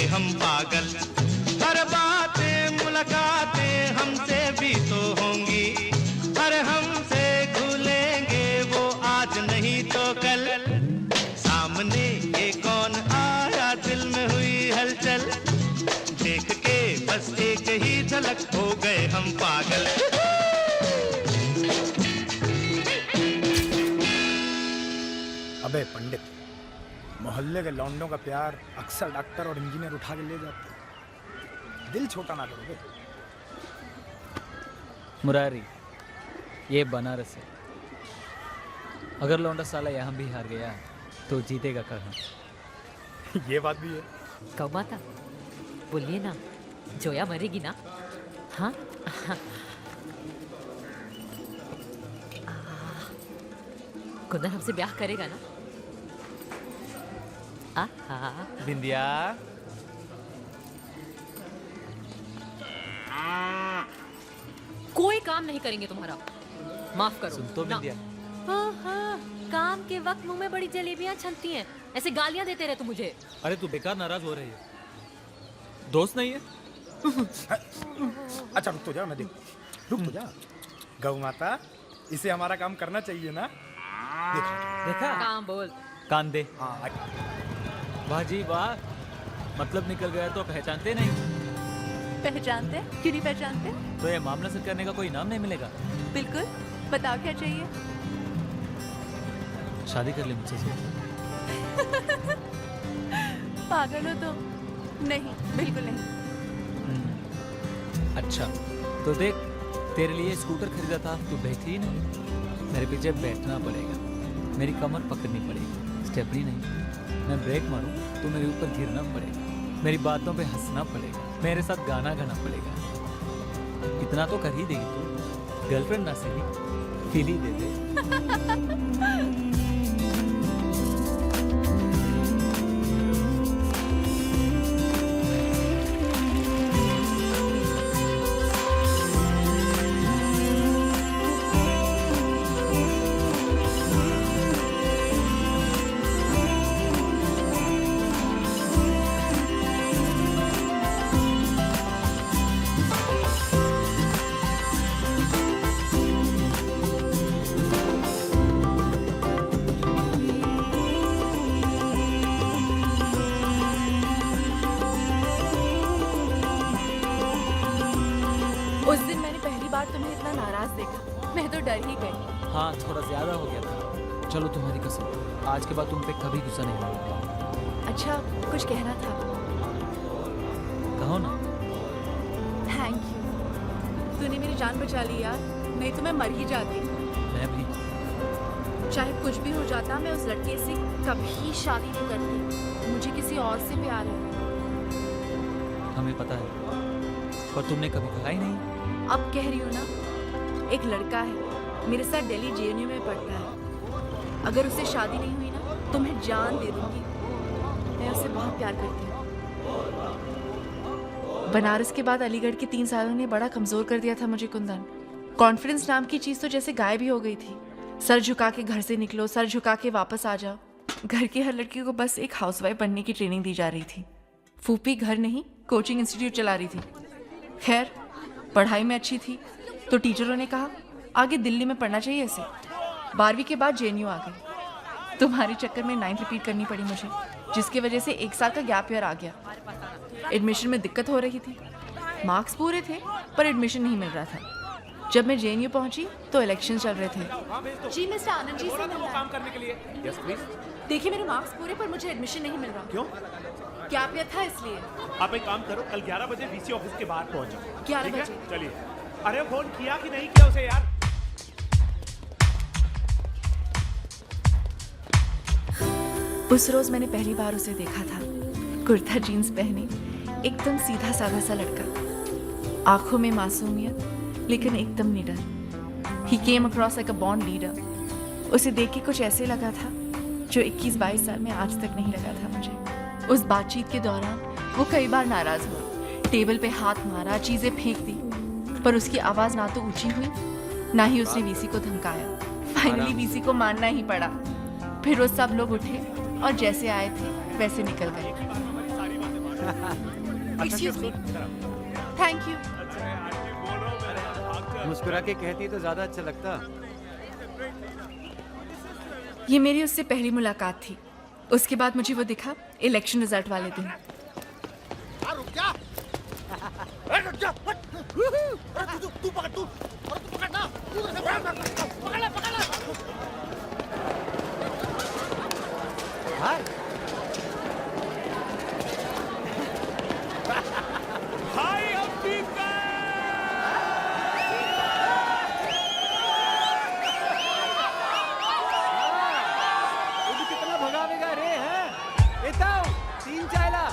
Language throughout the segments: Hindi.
हम पागल। हर बातें मुलाकातें हमसे भी तो होंगी, हर हमसे भूलेंगे वो आज नहीं तो कल। सामने ये कौन आया, दिल में हुई हलचल, देख के बस एक ही झलक हो गए हम पागल। अबे पंडित, मोहल्ले के लौंडों का प्यार अक्सर डॉक्टर और इंजीनियर उठा के ले जाते हैं। दिल छोटा ना करो बे। मुरारी, ये बनारस है। अगर लौंडा साला यहाँ भी हार गया तो जीतेगा कहाँ? ये बात भी है। गौ माता, बोलिए ना, जोया मरेगी ना? हाँ कुंदन हमसे ब्याह करेगा ना? बिंदिया, कोई काम नहीं करेंगे तुम्हारा, माफ करो। सुन तो बिंदिया। हाँ, काम के वक्त मुंह में बड़ी जलेबियां छनती हैं, ऐसे गालियां देते रहे तुम मुझे। अरे तू बेकार नाराज हो रही है, दोस्त नहीं है? अच्छा रुक तो जा, मैं रुक तो जा। गौ माता, इसे हमारा काम करना चाहिए ना? देखा? काम बोल। कान दे। हाँ। वाह जी वाह, मतलब निकल गया तो पहचानते नहीं? पहचानते? क्यों नहीं पहचानते? तो ये मामला से करने का कोई नाम नहीं मिलेगा? बिल्कुल, बताओ क्या चाहिए? शादी कर ले मुझसे से। पागल हो तुम? नहीं, बिल्कुल नहीं। अच्छा तो देख, तेरे लिए स्कूटर खरीदा था, तू बैठी ही नहीं। मेरे पीछे बैठना पड़ेगा, मेरी कमर पकड़नी पड़ेगी, स्टेपनी नहीं। मैं ब्रेक मारूं तो मेरे ऊपर गिरना पड़ेगा, मेरी बातों पे हंसना पड़ेगा, मेरे साथ गाना गाना पड़ेगा। इतना तो कर ही देगी तू, गर्लफ्रेंड ना सही, फील ही दे दे। उस दिन मैंने पहली बार तुम्हें इतना नाराज देखा, मैं तो डर ही गई। हाँ, थोड़ा ज्यादा हो गया था। चलो तुम्हारी कसम, आज के बाद तुम पे कभी गुस्सा नहीं होगा। अच्छा, कुछ कहना था? कहो ना। थैंक यू, तूने मेरी जान बचा ली यार, नहीं तो मैं मर ही जाती। मैं भी। चाहे कुछ भी हो जाता, मैं उस लड़के से कभी शादी नहीं करती। मुझे किसी और से प्यार है। हमें पता है, पर तुमने कभी कहा ही नहीं। अब कह रही हूँ ना, एक लड़का है मेरे साथ, दिल्ली जेएनयू में पढ़ता है। अगर उससे शादी नहीं हुई ना तो मैं जान दे दूंगी। मैं उससे बहुत प्यार करती हूँ। बनारस के बाद अलीगढ़ के 3 सालों ने बड़ा कमजोर कर दिया था मुझे कुंदन। कॉन्फिडेंस नाम की चीज तो जैसे गायब ही हो गई थी। सर झुका के घर से निकलो, सर झुका के वापस आ जाओ। घर की हर लड़की को बस एक हाउसवाइफ बनने की ट्रेनिंग दी जा रही थी। फूफी घर नहीं, कोचिंग इंस्टीट्यूट चला रही थी। खैर, पढ़ाई में अच्छी थी तो टीचरों ने कहा आगे दिल्ली में पढ़ना चाहिए इसे। 12वीं के बाद जेएनयू आ गई। तुम्हारे चक्कर में 9th रिपीट करनी पड़ी मुझे, जिसकी वजह से 1 साल का गैप ईयर आ गया। एडमिशन में दिक्कत हो रही थी, मार्क्स पूरे थे पर एडमिशन नहीं मिल रहा था। जब मैं जेएनयू पहुंची तो इलेक्शन चल रहे थे। जी मिस्टर आनंद जी से मिलना काम करने के लिए। Yes please. देखिए, मेरे मार्क्स पूरे पर मुझे एडमिशन नहीं मिल रहा। क्यों? गैप ईयर था इसलिए। आप एक काम करो, कल 11 बजे वीसी ऑफिस के बाहर पहुंच जाओ। 11 बजे? चलिए। अरे फोन किया कि नहीं किया उसे यार? उस रोज मैंने पहली बार उसे देखा था, कुर्ता जीन्स पहने, एकदम सीधा साधा सा लड़का, आंखों में मासूमियत लेकिन एकदम निडर। He came across like a born leader. उसे देख के कुछ ऐसे लगा था जो 21-22 साल में आज तक नहीं लगा था मुझे। उस बातचीत के दौरान वो कई बार नाराज हुआ, टेबल पे हाथ मारा, चीजें फेंक दी, पर उसकी आवाज ना तो ऊंची हुई ना ही उसने वीसी को धमकाया। फाइनली वीसी को मानना ही पड़ा। फिर वो सब लोग उठे और जैसे आए थे वैसे निकल गए। Excuse me, thank you. मुस्कुरा के कहती तो ज्यादा अच्छा लगता। ये मेरी उससे पहली मुलाकात थी। उसके बाद मुझे वो दिखा इलेक्शन रिजल्ट वाले दिन। हाय अंबिका। कितना भगावेगा रे हैं? इताओ 3 चायला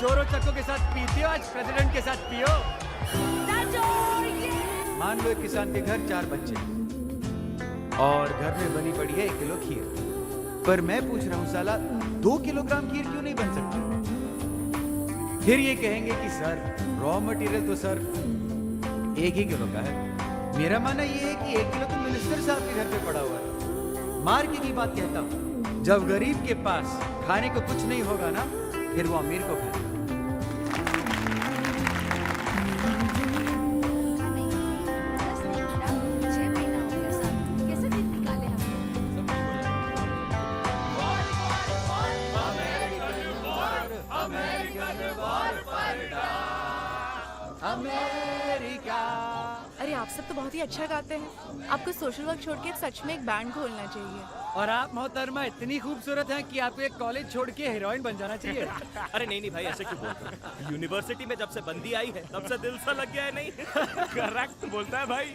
चोरों चक्कों के साथ पीते हो, आज प्रेसिडेंट के साथ पियो। मान लो एक किसान के घर 4 बच्चे और घर में बनी पड़ी है 1 किलो खीर, पर मैं पूछ रहा हूँ साला 2 किलोग्राम खीर क्यों नहीं बन सकती? फिर ये कहेंगे कि सर रॉ मटेरियल तो सर 1 ही किलो का है। मेरा मानना ये है कि 1 किलो तो मिनिस्टर साहब के घर पे पड़ा हुआ है। मार के की बात कहता हूँ, जब गरीब के पास खाने को कुछ नहीं होगा ना, फिर वो अमीर को खाएगा। अमेरिका। अरे आप सब तो बहुत ही अच्छा गाते हैं। आपको सोशल वर्क छोड़ के सच में एक बैंड खोलना चाहिए। और आप मोहतरमा इतनी खूबसूरत हैं कि आपको एक कॉलेज छोड़ के हीरोइन बन जाना चाहिए। अरे नहीं भाई, ऐसे क्यों बोलते हैं? यूनिवर्सिटी में जब से बंदी आई है तब से दिल सा लग गया है। नहीं करेक्ट बोलता है भाई।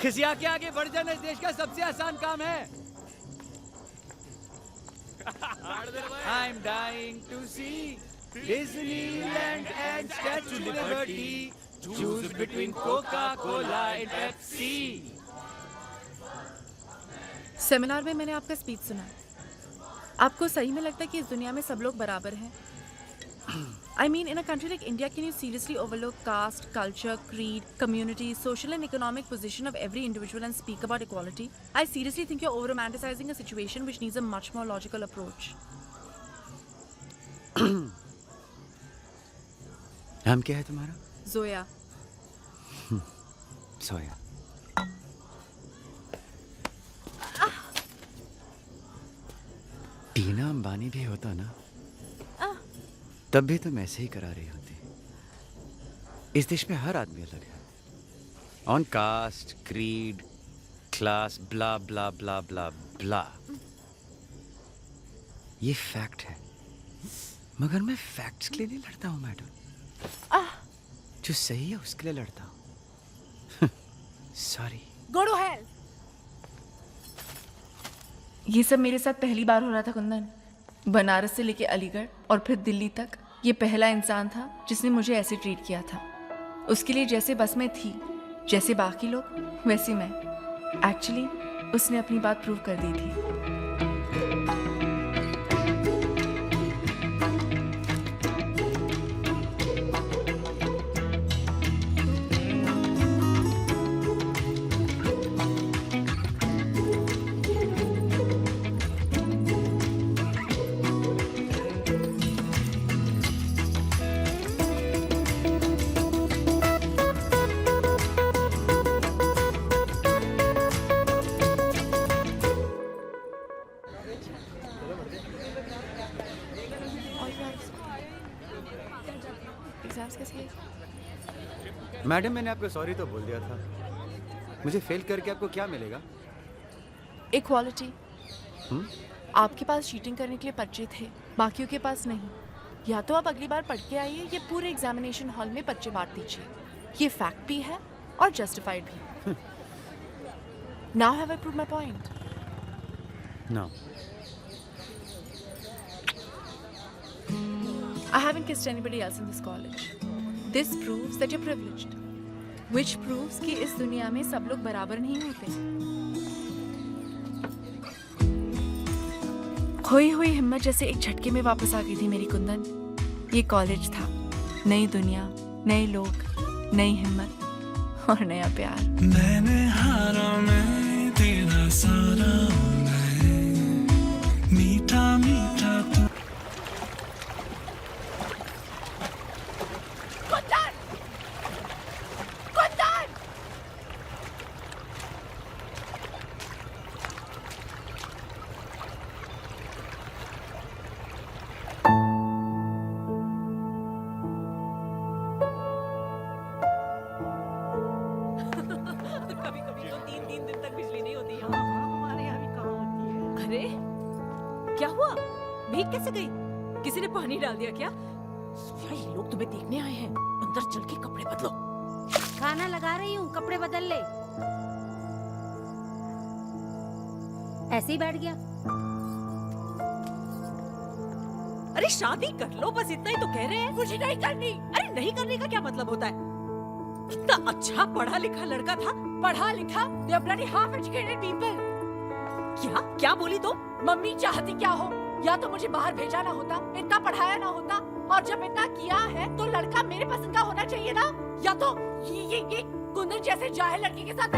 खिसिया के आगे बढ़ जाना इस देश का सबसे आसान काम है। I'm dying to see Disneyland and Statue of Liberty. Choose between Coca-Cola and Pepsi. Seminar में मैंने आपका स्पीच सुना। आपको सही में लगता है कि इस दुनिया में सब लोग बराबर हैं? I mean, in a country like India, can you seriously overlook caste, culture, creed, community, social and economic position of every individual and speak about equality? I seriously think you're over-romanticizing a situation which needs a much more logical approach. नाम क्या है तुम्हारा? Zoya. सोया। टीना अंबानी भी होता ना, तब भी तुम ऐसे ही करा रही होती। इस देश में हर आदमी अलग है, ऑन कास्ट, क्रीड, क्लास, ब्ला ब्ला ब्ला ब्ला ब्ला। ये फैक्ट है, मगर मैं फैक्ट्स के लिए नहीं लड़ता हूँ मैडम। जो सही है उसके लिए लड़ता हूँ। सॉरी। Go to hell. ये सब मेरे साथ पहली बार हो रहा था कुंदन। बनारस से लेके अलीगढ़ और फिर दिल्ली तक ये पहला इंसान था जिसने मुझे ऐसे ट्रीट किया था। उसके लिए जैसे बस में थी, जैसे बाकी लोग, वैसे मैं। एक्चुअली उसने अपनी बात प्रूव कर दी थी। मैडम मैंने आपको सॉरी तो बोल दिया था। मुझे फेल करके आपको क्या मिलेगा? इक्वालिटी। आपके पास चीटिंग करने के लिए पर्चे थे, बाकियों के पास नहीं। या तो आप अगली बार पढ़ के आइए, ये पूरे एग्जामिनेशन हॉल में पर्चे बांट दीजिए। ये फैक्ट भी है और जस्टिफाइड भी। Now have I proved my point? No. I haven't kissed anybody else in this college. This proves that you're privileged, which proves कि इस दुनिया में सब लोग बराबर नहीं होते। खोई हुई हिम्मत जैसे एक झटके में वापस आ गई थी मेरी कुंदन। ये कॉलेज था, नई दुनिया, नए लोग, नई हिम्मत और नया प्यार। मैंने हारा मैं तेरा सारा मैं, मीठा मीठा तू। कैसे गई? किसी ने पानी डाल दिया क्या? सोफिया, ये लोग तुम्हें देखने आए हैं, अंदर चल के कपड़े बदलो। खाना लगा रही हूँ, कपड़े बदल ले। ऐसे ही बैठ गया। अरे शादी कर लो, बस इतना ही तो कह रहे हैं। मुझे नहीं करनी। अरे नहीं करने का क्या मतलब होता है? कितना अच्छा पढ़ा लिखा लड़का था। पढ़ा लिखा? They are bloody half educated people. क्या बोली तो? मम्मी चाहती क्या हो? या तो मुझे बाहर भेजा ना होता, इतना पढ़ाया ना होता, और जब इतना किया है तो लड़का मेरे पसंद का होना चाहिए ना। या तो ये कुंदन जैसे जाहिल लड़की के साथ